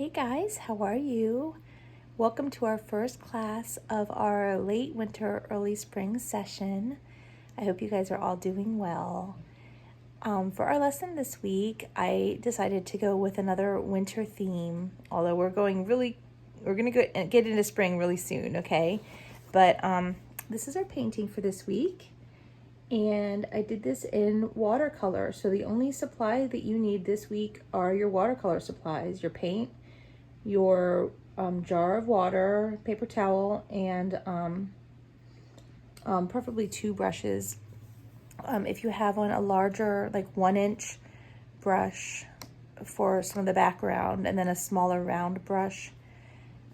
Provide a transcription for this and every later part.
Hey guys, how are you? Welcome to our first class of our late winter, early spring session. I hope you guys are all doing well. For our lesson this week, I decided to go with another winter theme, although we're going to get into spring really soon, okay? But this is our painting for this week. And I did this in watercolor. So the only supply that you need this week are your watercolor supplies, your paint, your jar of water, paper towel, and preferably 2 brushes. If you have a larger, like 1-inch brush for some of the background, and then a smaller round brush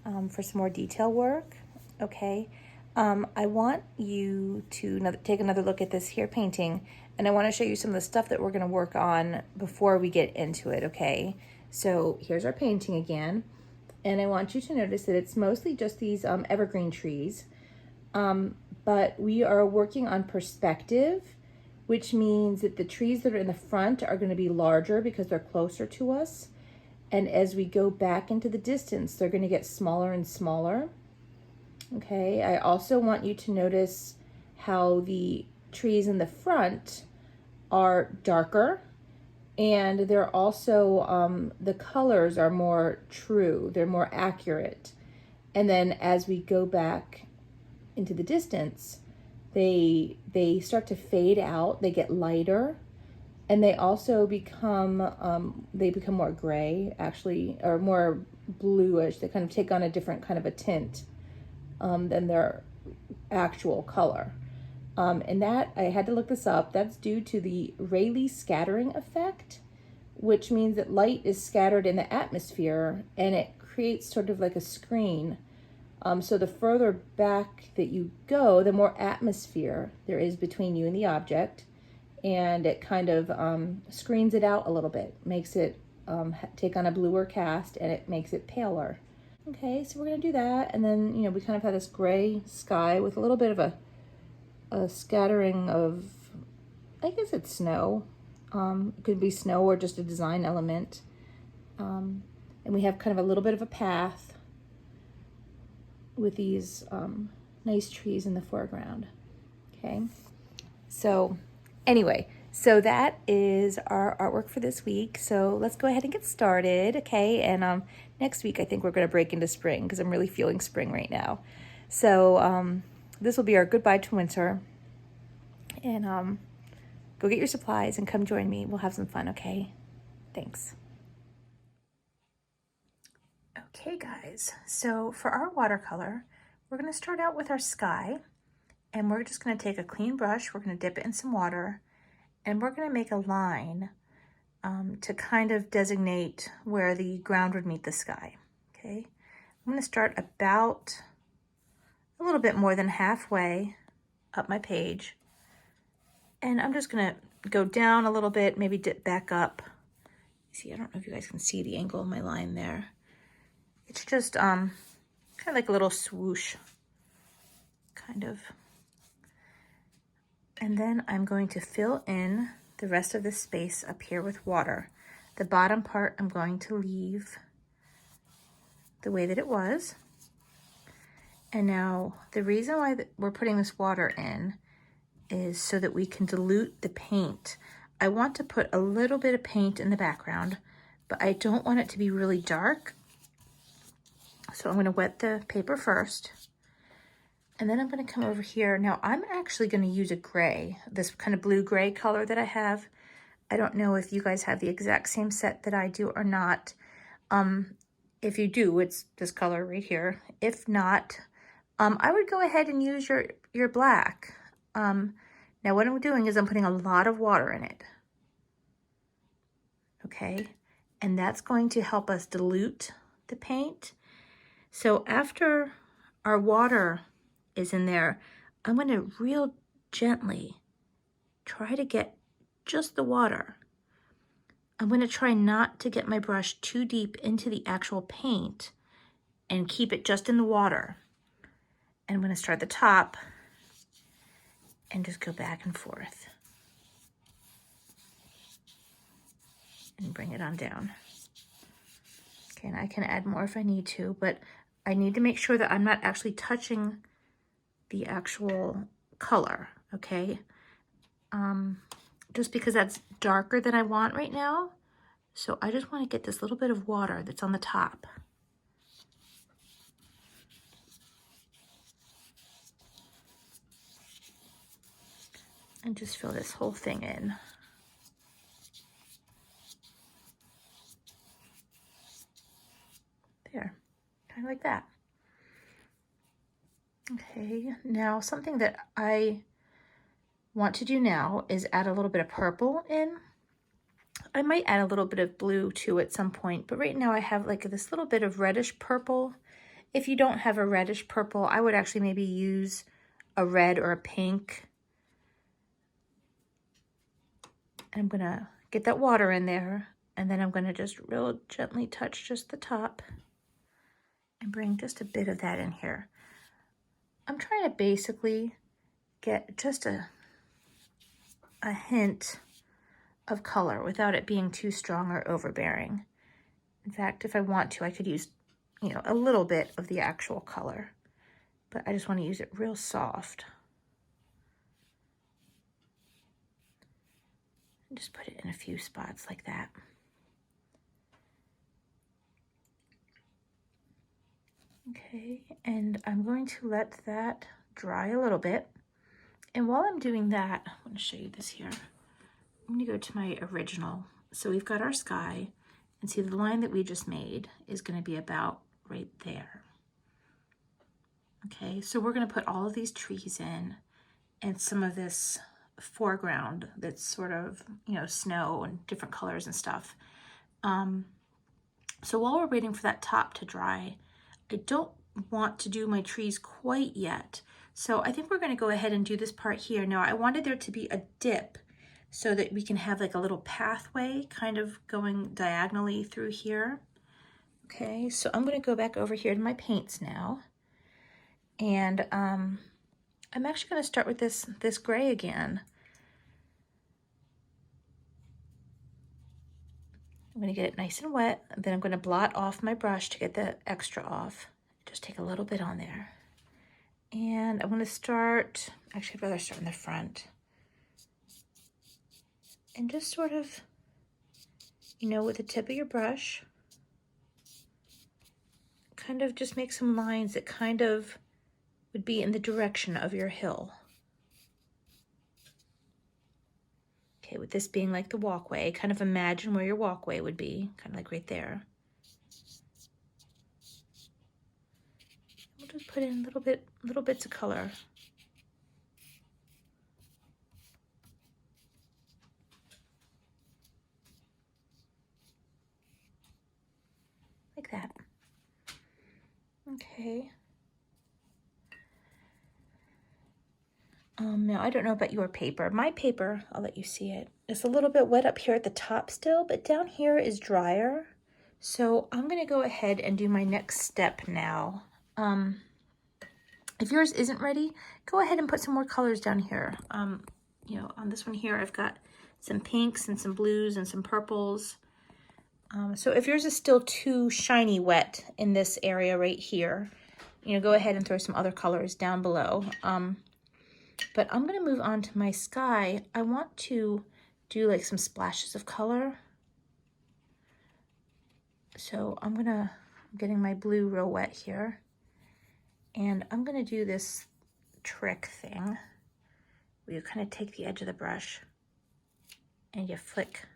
for some more detail work, okay? I want you to take another look at this here painting, and I want to show you some of the stuff that we're going to work on before we get into it, okay? So here's our painting again, and I want you to notice that it's mostly just these evergreen trees, but we are working on perspective, which means that the trees that are in the front are going to be larger because they're closer to us, and as we go back into the distance, they're going to get smaller and smaller. Okay, I also want you to notice how the trees in the front are darker, and they're also, the colors are more true, they're more accurate. And then as we go back into the distance, they start to fade out, they get lighter, and they also become more gray, actually, or more bluish. They kind of take on a different kind of a tint than their actual color. And that, I had to look this up, that's due to the Rayleigh scattering effect, which means that light is scattered in the atmosphere and it creates sort of like a screen. So the further back that you go, the more atmosphere there is between you and the object, and it kind of screens it out a little bit, makes it take on a bluer cast, and it makes it paler. Okay, so we're gonna do that, and then, we kind of have this gray sky with a little bit of a scattering of, I guess it's snow. It could be snow or just a design element. And we have kind of a little bit of a path with these nice trees in the foreground. Okay, so anyway, so that is our artwork for this week. So let's go ahead and get started, okay? And next week I think we're gonna break into spring because I'm really feeling spring right now. So this will be our goodbye to winter. And go get your supplies and come join me. We'll have some fun, okay? Thanks. Okay guys, so for our watercolor, we're gonna start out with our sky, and we're just gonna take a clean brush, we're gonna dip it in some water, and we're gonna make a line to kind of designate where the ground would meet the sky, okay? I'm gonna start about a little bit more than halfway up my page, and I'm just gonna go down a little bit, maybe dip back up. See, I don't know if you guys can see the angle of my line there. It's just kind of like a little swoosh, kind of. And then I'm going to fill in the rest of this space up here with water. The bottom part I'm going to leave the way that it was. And now the reason why we're putting this water in is so that we can dilute the paint. I want to put a little bit of paint in the background, but I don't want it to be really dark. So I'm going to wet the paper first, and then I'm going to come over here. Now I'm actually going to use a gray, this kind of blue-gray color that I have. I don't know if you guys have the exact same set that I do or not. If you do, it's this color right here. If not, I would go ahead and use your black. Now what I'm doing is I'm putting a lot of water in it. Okay, and that's going to help us dilute the paint. So after our water is in there, I'm going to real gently try to get just the water. I'm going to try not to get my brush too deep into the actual paint and keep it just in the water. And I'm going to start at the top and just go back and forth and bring it on down. Okay, and I can add more if I need to, but I need to make sure that I'm not actually touching the actual color, okay? Just because that's darker than I want right now. So I just want to get this little bit of water that's on the top. And just fill this whole thing in. There, kind of like that. Okay, now something that I want to do now is add a little bit of purple in. I might add a little bit of blue too at some point, but right now I have like this little bit of reddish purple. If you don't have a reddish purple, I would actually maybe use a red or a pink. And I'm gonna get that water in there, and then I'm gonna just real gently touch just the top and bring just a bit of that in here. I'm trying to basically get just a hint of color without it being too strong or overbearing. In fact, if I want to, I could use, you know, a little bit of the actual color, but I just want to use it real soft. And just put it in a few spots like that. Okay, and I'm going to let that dry a little bit. And while I'm doing that, I'm going to show you this here. I'm going to go to my original. So we've got our sky, and see the line that we just made is going to be about right there. Okay, so we're going to put all of these trees in and some of this foreground that's sort of, you know, snow and different colors and stuff. So while we're waiting for that top to dry, I don't want to do my trees quite yet. So I think we're going to go ahead and do this part here. Now I wanted there to be a dip so that we can have like a little pathway kind of going diagonally through here. Okay, so I'm going to go back over here to my paints now. And I'm actually going to start with this gray again. I'm going to get it nice and wet, and then I'm going to blot off my brush to get the extra off. Just take a little bit on there. And I'm going to start, actually I'd rather start in the front. And just sort of, you know, with the tip of your brush, kind of just make some lines that kind of would be in the direction of your hill. Okay, with this being like the walkway, kind of imagine where your walkway would be, kind of like right there. We'll just put in little bits of color. Like that. Okay. Now I don't know about your paper. My paper, I'll let you see it. It's a little bit wet up here at the top still, but down here is drier. So I'm gonna go ahead and do my next step now. If yours isn't ready, go ahead and put some more colors down here. You know, on this one here, I've got some pinks and some blues and some purples. So if yours is still too shiny wet in this area right here, you know, go ahead and throw some other colors down below. But I'm going to move on to my sky. I want to do like some splashes of color. So I'm getting my blue real wet here. And I'm going to do this trick thing where you kind of take the edge of the brush and you flick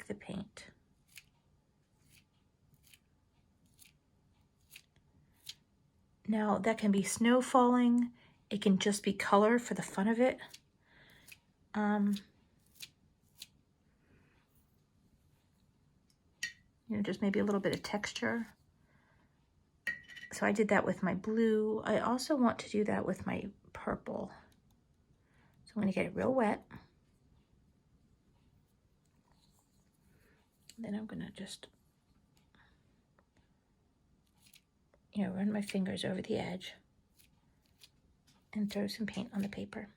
the paint. Now that can be snow falling. It can just be color for the fun of it. You know, just maybe a little bit of texture. So I did that with my blue. I also want to do that with my purple. So I'm going to get it real wet. Then I'm going to just, you know, run my fingers over the edge and throw some paint on the paper.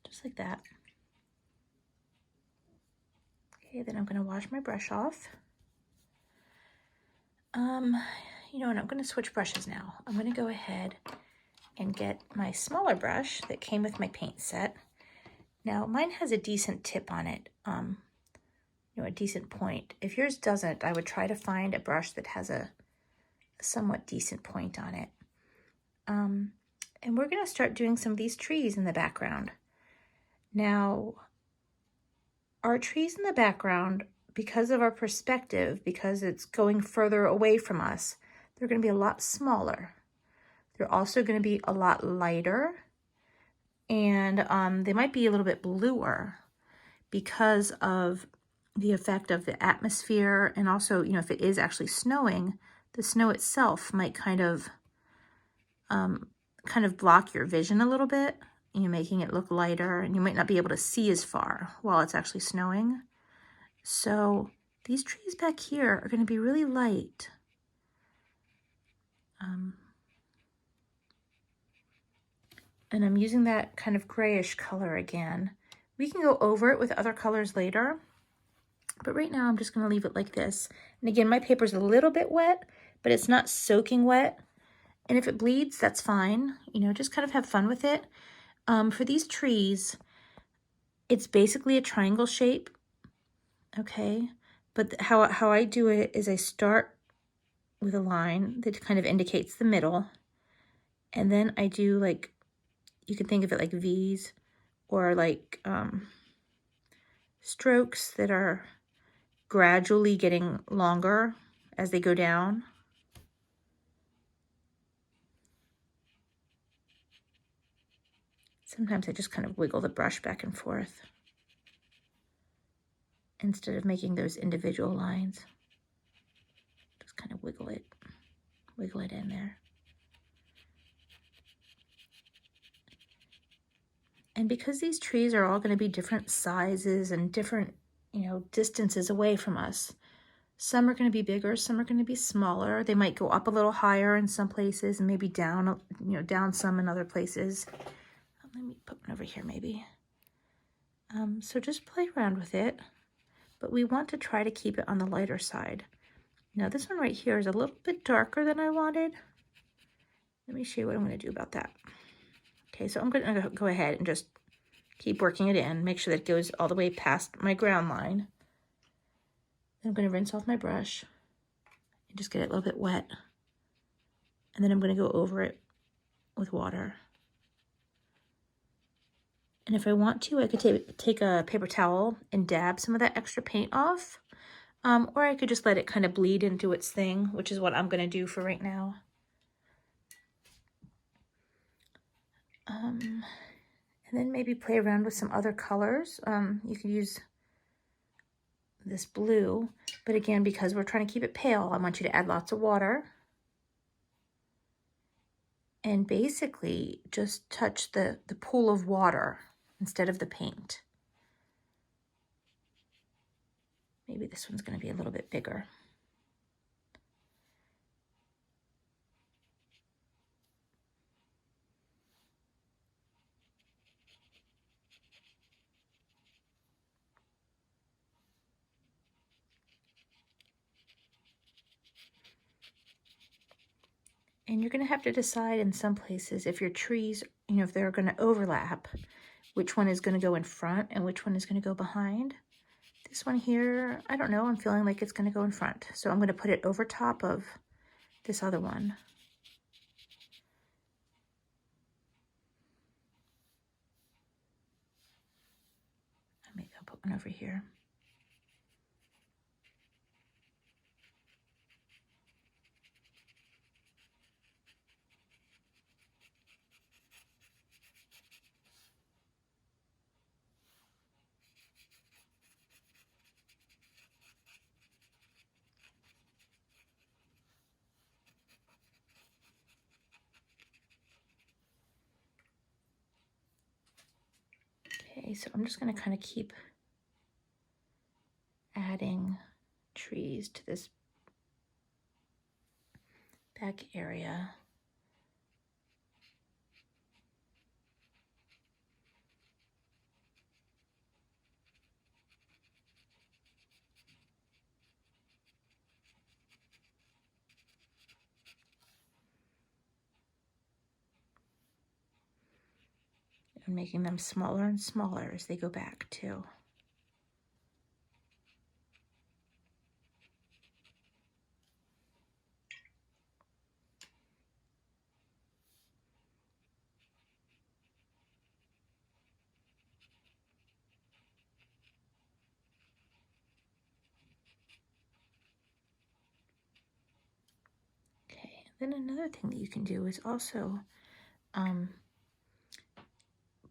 Just like that. Okay, then I'm gonna wash my brush off. You know what, I'm gonna switch brushes now. I'm gonna go ahead and get my smaller brush that came with my paint set. Now, mine has a decent tip on it, you know, a decent point. If yours doesn't, I would try to find a brush that has a somewhat decent point on it. And we're gonna start doing some of these trees in the background. Now, our trees in the background, because of our perspective, because it's going further away from us, they're gonna be a lot smaller. They're also gonna be a lot lighter, and they might be a little bit bluer because of the effect of the atmosphere, and also, you know, if it is actually snowing, the snow itself might kind of block your vision a little bit, you know, making it look lighter, and you might not be able to see as far while it's actually snowing. So these trees back here are going to be really light. And I'm using that kind of grayish color again. We can go over it with other colors later, but right now I'm just going to leave it like this. And again, my paper's a little bit wet, but it's not soaking wet. And if it bleeds, that's fine. You know, just kind of have fun with it. For these trees, it's basically a triangle shape, okay? But how I do it is I start with a line that kind of indicates the middle, and then I do, like, you can think of it like V's, or like strokes that are gradually getting longer as they go down. Sometimes I just kind of wiggle the brush back and forth instead of making those individual lines. Just kind of wiggle it in there. And because these trees are all going to be different sizes and different, you know, distances away from us, some are going to be bigger, some are going to be smaller. They might go up a little higher in some places and maybe down, you know, down some in other places. Let me put one over here maybe. So just play around with it, but we want to try to keep it on the lighter side. Now this one right here is a little bit darker than I wanted. Let me show you what I'm going to do about that. Okay, so I'm going to go ahead and just keep working it in, make sure that it goes all the way past my ground line. Then I'm going to rinse off my brush and just get it a little bit wet. And then I'm going to go over it with water. And if I want to, I could take a paper towel and dab some of that extra paint off. Or I could just let it kind of bleed into its thing, which is what I'm going to do for right now. And then maybe play around with some other colors. You could use this blue, but again, because we're trying to keep it pale, I want you to add lots of water. And basically just touch the pool of water instead of the paint. Maybe this one's going to be a little bit bigger. And you're going to have to decide in some places if your trees, you know, if they're going to overlap, which one is going to go in front and which one is going to go behind. This one here, I don't know, I'm feeling like it's going to go in front. So I'm going to put it over top of this other one. Maybe I'll put one over here. Okay, so I'm just going to kind of keep adding trees to this back area. and making them smaller and smaller as they go back too. Okay, then another thing that you can do is also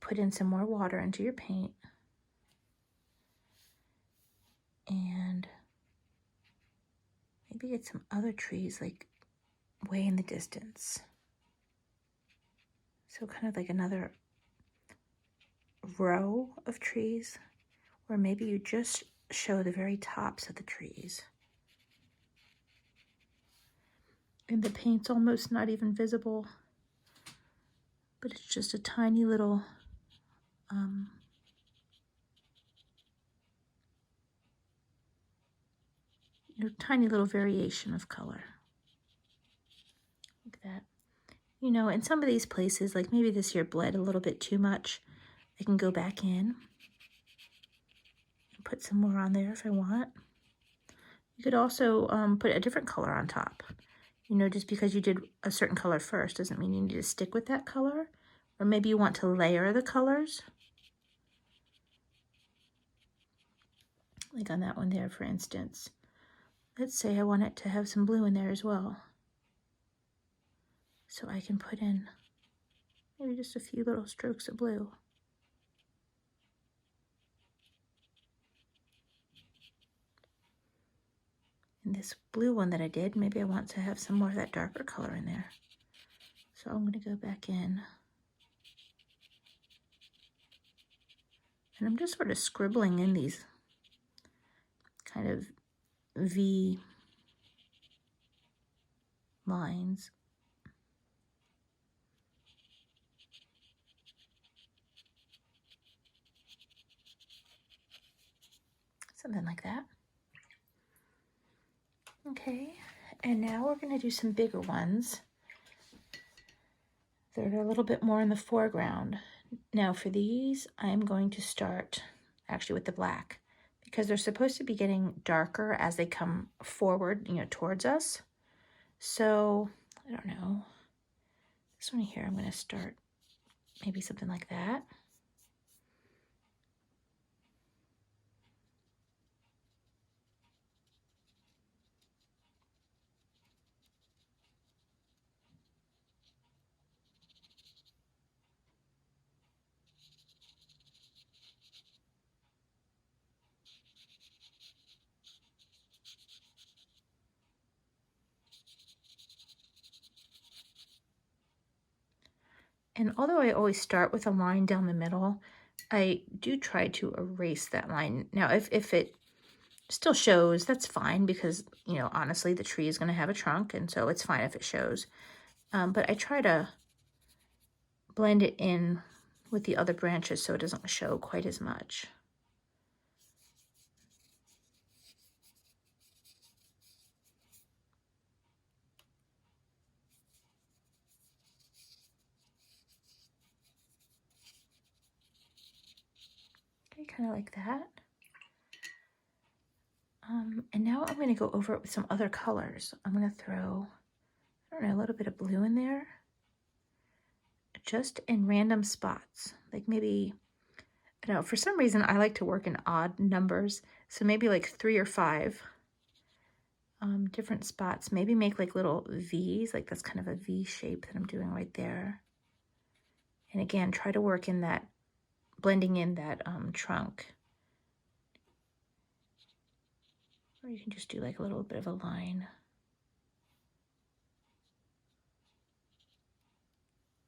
put in some more water into your paint and maybe get some other trees like way in the distance. So kind of like another row of trees, or maybe you just show the very tops of the trees. And the paint's almost not even visible, but it's just a tiny little tiny little variation of color. Like that. You know, in some of these places, like maybe this here bled a little bit too much, I can go back in and put some more on there if I want. You could also put a different color on top. You know, just because you did a certain color first doesn't mean you need to stick with that color. Or maybe you want to layer the colors. Like on that one there, for instance. Let's say I want it to have some blue in there as well. So I can put in maybe just a few little strokes of blue. And this blue one that I did, maybe I want to have some more of that darker color in there. So I'm going to go back in. And I'm just sort of scribbling in these kind of V lines. Something like that. Okay, and now we're going to do some bigger ones. They're a little bit more in the foreground. Now for these, I'm going to start actually with the black because they're supposed to be getting darker as they come forward, you know, towards us. So, I don't know. This one here, I'm going to start maybe something like that. And although I always start with a line down the middle, I do try to erase that line. Now, if it still shows, that's fine because, you know, honestly, the tree is going to have a trunk, and so it's fine if it shows. But I try to blend it in with the other branches so it doesn't show quite as much. Okay, kind of like that. And now I'm going to go over it with some other colors. I'm going to throw, I don't know, a little bit of blue in there. Just in random spots. Like maybe, I don't know, for some reason I like to work in odd numbers. So maybe like 3 or 5 different spots. Maybe make like little V's, like that's kind of a V shape that I'm doing right there. And again, try to work in that, blending in that trunk. Or you can just do like a little bit of a line.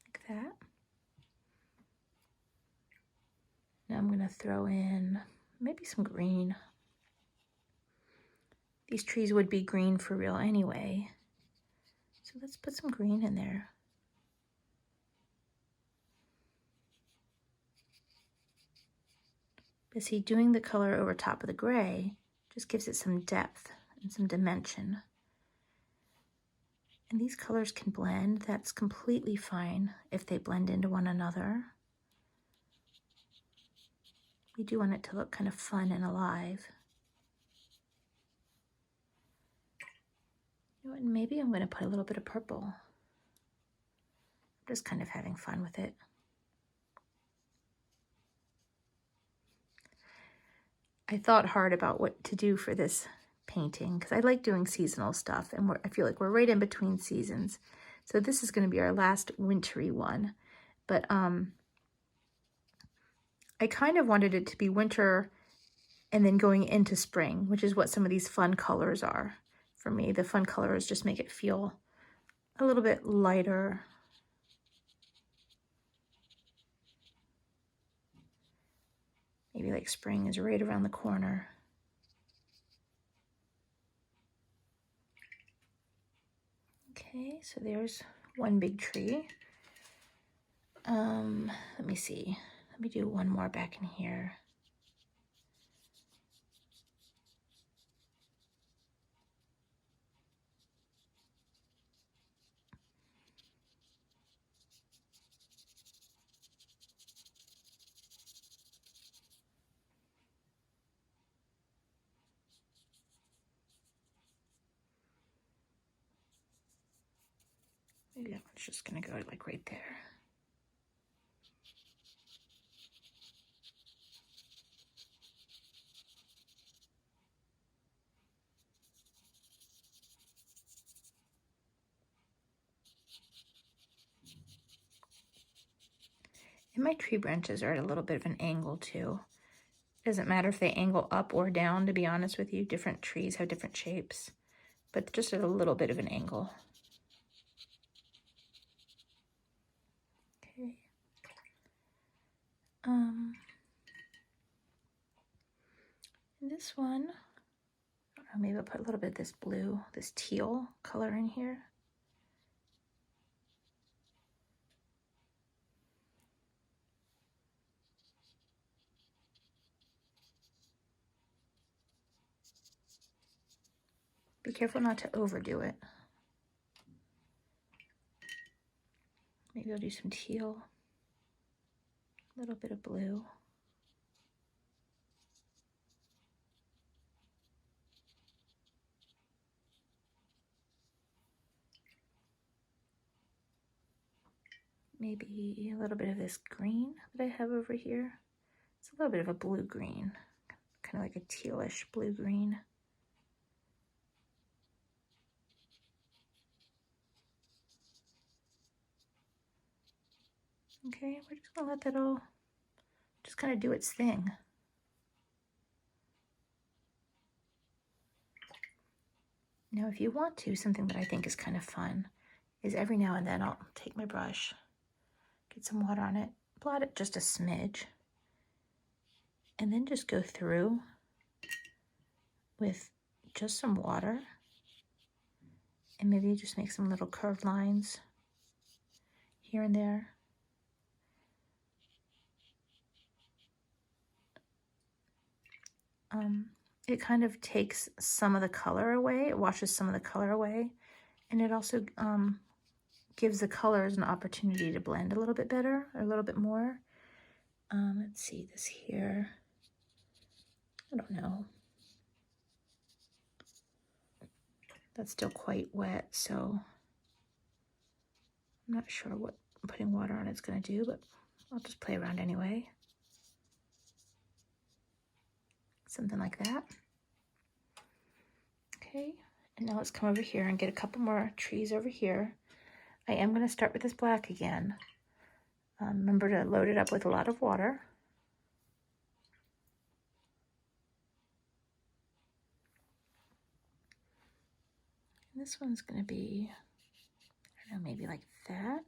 Like that. Now I'm going to throw in maybe some green. These trees would be green for real anyway. So let's put some green in there. But see, doing the color over top of the gray just gives it some depth and some dimension. And these colors can blend. That's completely fine if they blend into one another. You do want it to look kind of fun and alive. You know what, maybe I'm going to put a little bit of purple. I'm just kind of having fun with it. I thought hard about what to do for this painting because I like doing seasonal stuff, and I feel like we're right in between seasons. So this is going to be our last wintry one. But I kind of wanted it to be winter and then going into spring, which is what some of these fun colors are for me. The fun colors just make it feel a little bit lighter. Maybe like spring is right around the corner. Okay, so there's one big tree. Let me see. Let me do one more back in here. Maybe that one's just gonna go like right there. And my tree branches are at a little bit of an angle too. It doesn't matter if they angle up or down, to be honest with you. Different trees have different shapes, but just at a little bit of an angle. Okay. This one, I don't know, maybe I'll put a little bit of this blue, this teal color in here. Be careful not to overdo it. Maybe I'll do some teal, a little bit of blue. Maybe a little bit of this green that I have over here. It's a little bit of a blue-green, kind of like a tealish blue-green. Okay, we're just gonna let that all just kind of do its thing. Now, if you want to, something that I think is kind of fun is every now and then I'll take my brush, get some water on it, blot it just a smidge, and then just go through with just some water and maybe just make some little curved lines here and there. It kind of takes some of the color away, it washes some of the color away, and it also gives the colors an opportunity to blend a little bit better, or a little bit more. Let's see this here. I don't know. That's still quite wet, so I'm not sure what putting water on it's going to do, but I'll just play around anyway. Something like that. Okay, and now let's come over here and get a couple more trees over here. I am going to start with this black again. Remember to load it up with a lot of water. And this one's going to be, I don't know, maybe like that.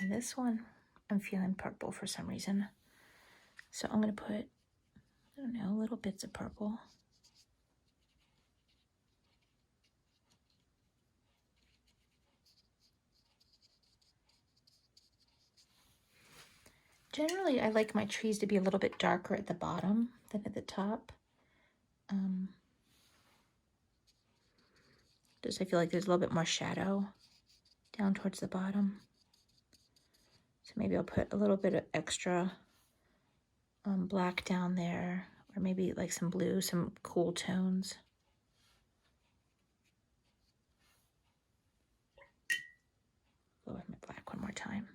Okay, this one, I'm feeling purple for some reason. So I'm going to put, I don't know, little bits of purple. Generally, I like my trees to be a little bit darker at the bottom than at the top. Just I feel like there's a little bit more shadow down towards the bottom. So maybe I'll put a little bit of extra black down there, or maybe like some blue, some cool tones. Go with my black one more time.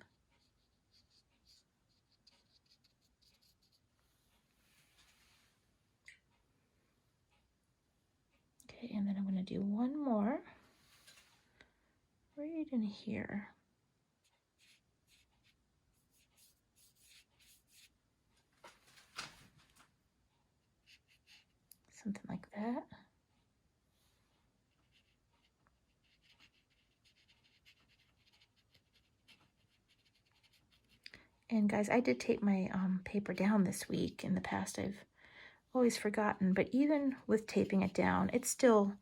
Okay, and then I'm going to do one more right in here. Something like that. And guys, I did tape my paper down this week. In the past, I've always forgotten, but even with taping it down, it's still,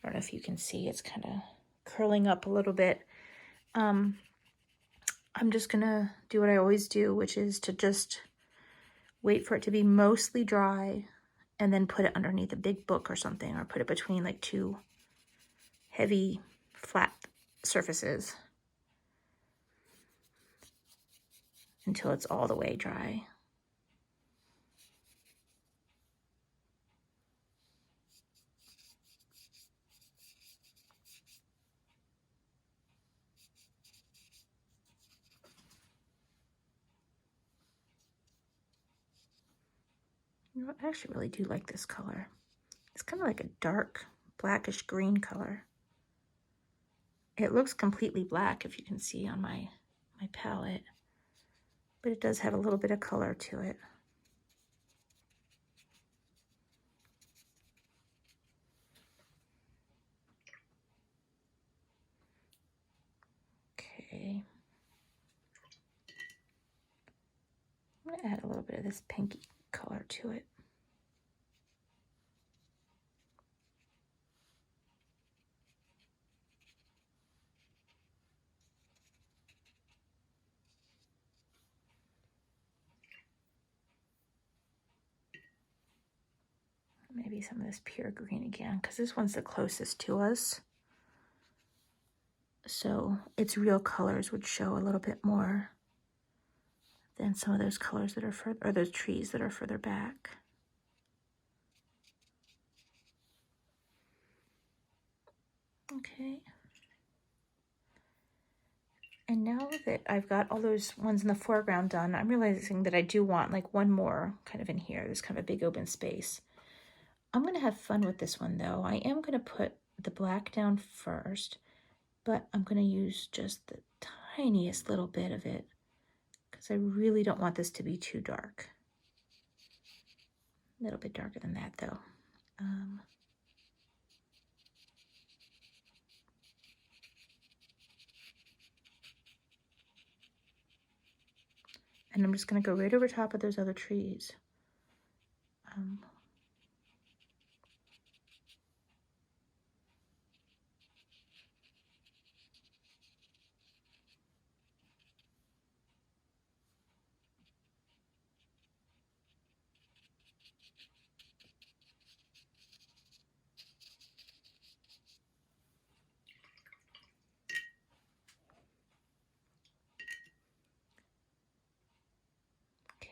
I don't know if you can see, it's kind of curling up a little bit. I'm just gonna do what I always do, which is to just wait for it to be mostly dry and then put it underneath a big book or something, or put it between like two heavy flat surfaces until it's all the way dry. You know, I actually really do like this color. It's kind of like a dark blackish green color. It looks completely black, if you can see on my palette, but it does have a little bit of color to it. Okay. I'm gonna add a little bit of this pinky color to it. Maybe some of this pure green again, because this one's the closest to us. So its real colors would show a little bit more than some of those colors that are further, or those trees that are further back. Okay. And now that I've got all those ones in the foreground done, I'm realizing that I do want like one more kind of in here. There's kind of a big open space. I'm going to have fun with this one though. I am going to put the black down first, but I'm going to use just the tiniest little bit of it because I really don't want this to be too dark. A little bit darker than that though. And I'm just going to go right over top of those other trees.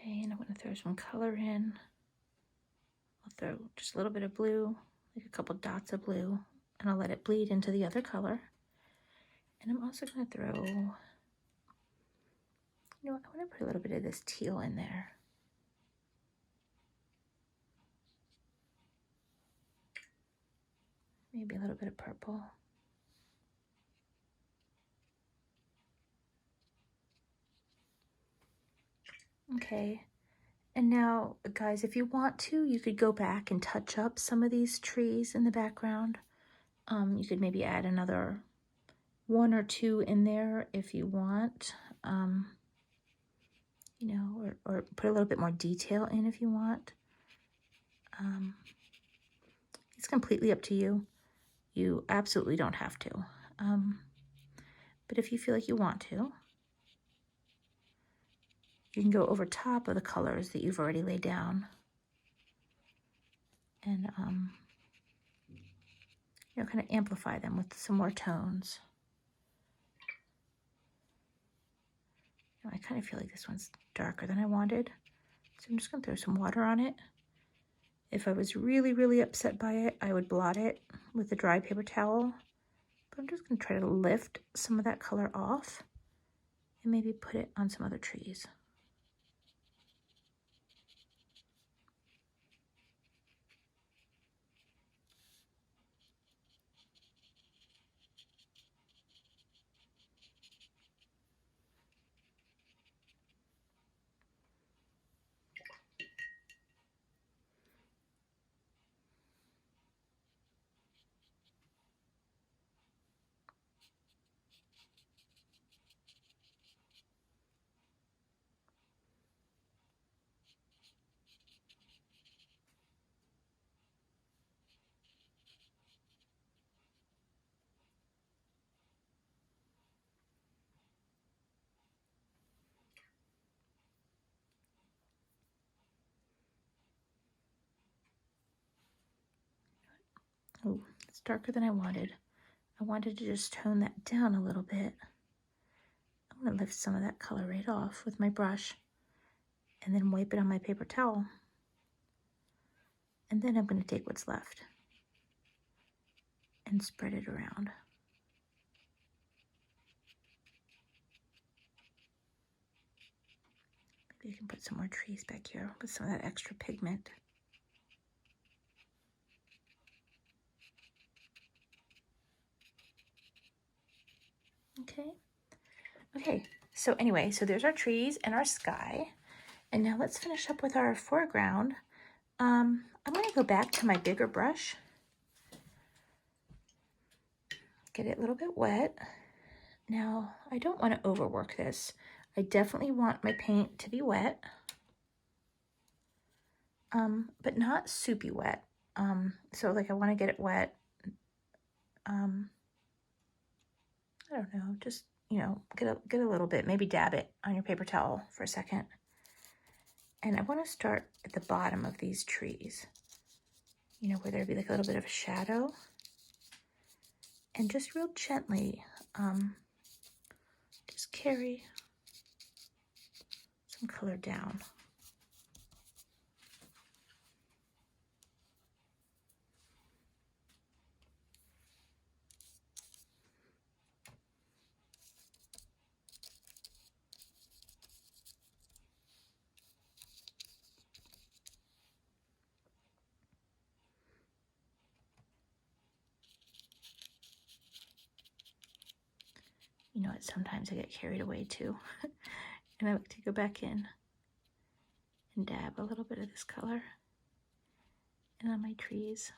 Okay, and I'm going to throw some color in. I'll throw just a little bit of blue, like a couple dots of blue, and I'll let it bleed into the other color. And I'm also going to throw, you know what, I want to put a little bit of this teal in there. Maybe a little bit of purple. Okay, and now guys, if you want to, you could go back and touch up some of these trees in the background. You could maybe add another one or two in there if you want, you know, or put a little bit more detail in if you want. It's completely up to you. You absolutely don't have to. But if you feel like you want to, you can go over top of the colors that you've already laid down and, you know, kind of amplify them with some more tones. I kind of feel like this one's darker than I wanted, so I'm just going to throw some water on it. If I was really, really upset by it, I would blot it with a dry paper towel. But I'm just going to try to lift some of that color off and maybe put it on some other trees. Oh, it's darker than I wanted. I wanted to just tone that down a little bit. I'm going to lift some of that color right off with my brush and then wipe it on my paper towel. And then I'm going to take what's left and spread it around. Maybe I can put some more trees back here with some of that extra pigment. Okay, so anyway, so there's our trees and our sky. And now let's finish up with our foreground. I'm going to go back to my bigger brush. Get it a little bit wet. Now, I don't want to overwork this. I definitely want my paint to be wet, but not soupy wet. So like I want to get it wet. I don't know, just, you know, get a little bit, maybe dab it on your paper towel for a second. And I want to start at the bottom of these trees, you know, where there'd be like a little bit of a shadow. And just real gently, just carry some color down. You know what, sometimes I get carried away too. And I like to go back in and dab a little bit of this color and on my trees.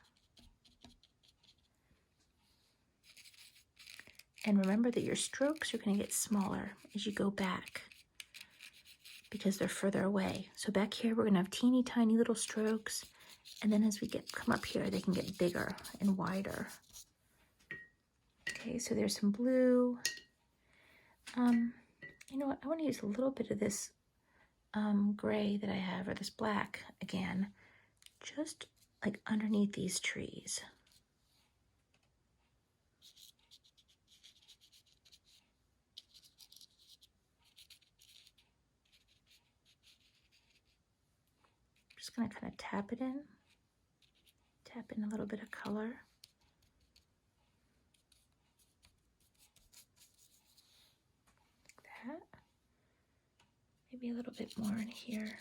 And remember that your strokes are going to get smaller as you go back because they're further away. So back here, we're going to have teeny tiny little strokes. And then as we come up here, they can get bigger and wider. Okay, so there's some blue. You know what, I want to use a little bit of this gray that I have, or this black again, just like underneath these trees. Just gonna kind of tap in a little bit of color. Like that. Maybe a little bit more in here.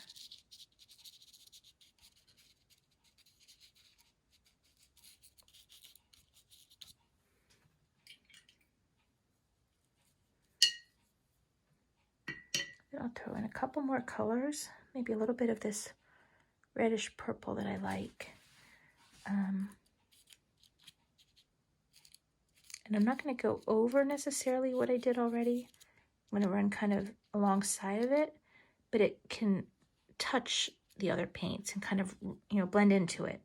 Then I'll throw in a couple more colors, maybe a little bit of this reddish purple that I like. And And I'm not going to go over necessarily what I did already. I'm going to run kind of alongside of it, but it can touch the other paints and kind of, you know, blend into it.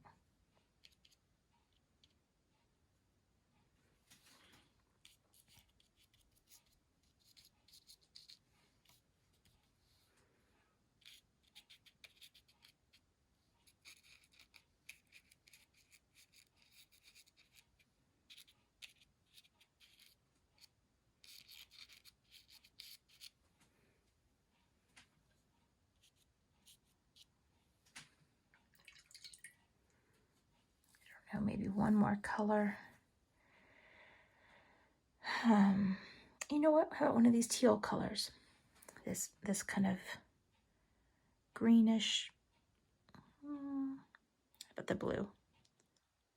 Now maybe one more color. You know what? How about one of these teal colors? This kind of greenish. How about the blue?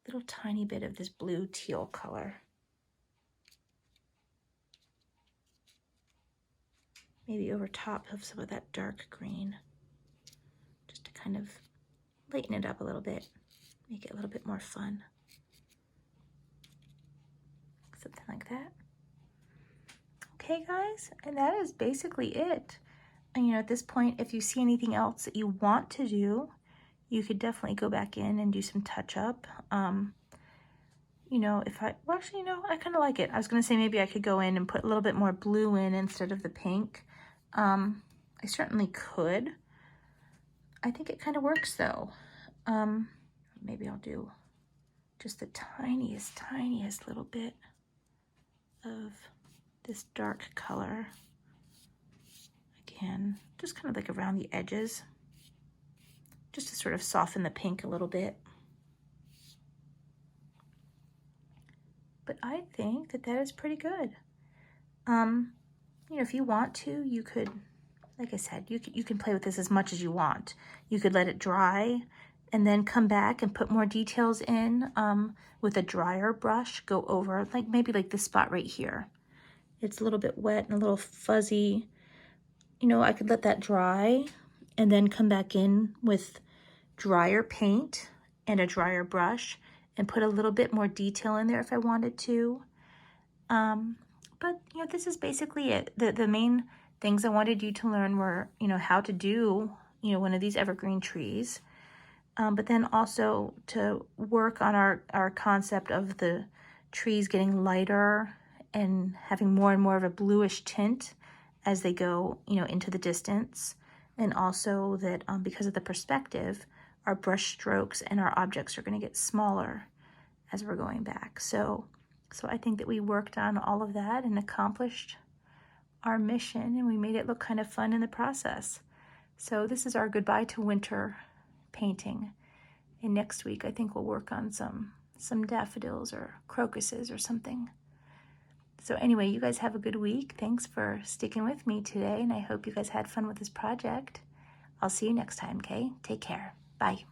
Little tiny bit of this blue teal color. Maybe over top of some of that dark green. Just to kind of lighten it up a little bit. Make it a little bit more fun. Something like that. Okay, guys, and that is basically it. And you know, at this point, if you see anything else that you want to do, you could definitely go back in and do some touch up. You know, well, actually, you know, I kind of like it. I was going to say maybe I could go in and put a little bit more blue in instead of the pink. I certainly could. I think it kind of works though. Maybe I'll do just the tiniest little bit of this dark color. Again, just kind of like around the edges, just to sort of soften the pink a little bit. But I think that that is pretty good. You know, if you want to, you could, like I said, you can play with this as much as you want. You could let it dry and then come back and put more details in with a drier brush. Go over, like maybe like this spot right here. It's a little bit wet and a little fuzzy. You know, I could let that dry and then come back in with drier paint and a drier brush and put a little bit more detail in there if I wanted to. But, you know, this is basically it. The main things I wanted you to learn were, you know, how to do, you know, one of these evergreen trees. But then also to work on our concept of the trees getting lighter and having more and more of a bluish tint as they go, you know, into the distance. And also that because of the perspective, our brush strokes and our objects are going to get smaller as we're going back. So I think that we worked on all of that and accomplished our mission, and we made it look kind of fun in the process. So this is our goodbye to winter painting. And next week, I think we'll work on some daffodils or crocuses or something. So anyway, you guys have a good week. Thanks for sticking with me today, and I hope you guys had fun with this project. I'll see you next time, okay? Take care. Bye.